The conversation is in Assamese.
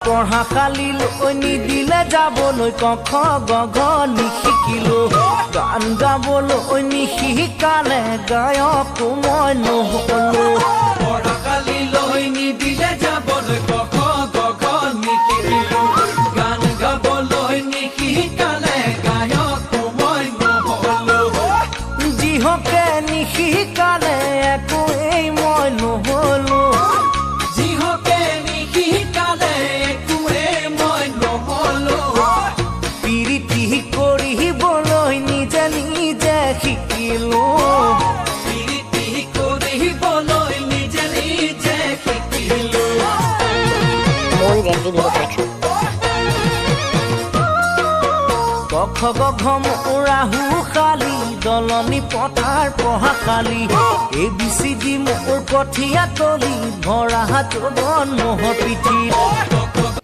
পঢ়াশালী লৈ নিদিলে যাবলৈ ক খ গ ঘ নিশিকিলো গান গাবলৈ নিশিকালে গায়ক মই নহলো পঢ়াশালী লৈ নিদিলে যাবলৈ ক খ গ ঘ নিশিকিলো গান গাবলৈ নিশিকালে গায়ক মই নহলো যিহকে নিশিকালে একোৱেই মই নহলো যিহকে নিশিকালে একোৱেই মই নহলো প্ৰীতি কৰিবলৈ নিজে নিজে শিকিলো প্ৰীতি কৰিবলৈ নিজে নিজে শিকিলো Moon Gen Z Music Collection. ক খ গ ঘ মোৰ ৰাহু খালী দলনি পথাৰ পঢ়াশালী ABCD মোৰ কঠীয়া তলি ভৰা হাত বন মোহৰ পিঠিত ক খ গ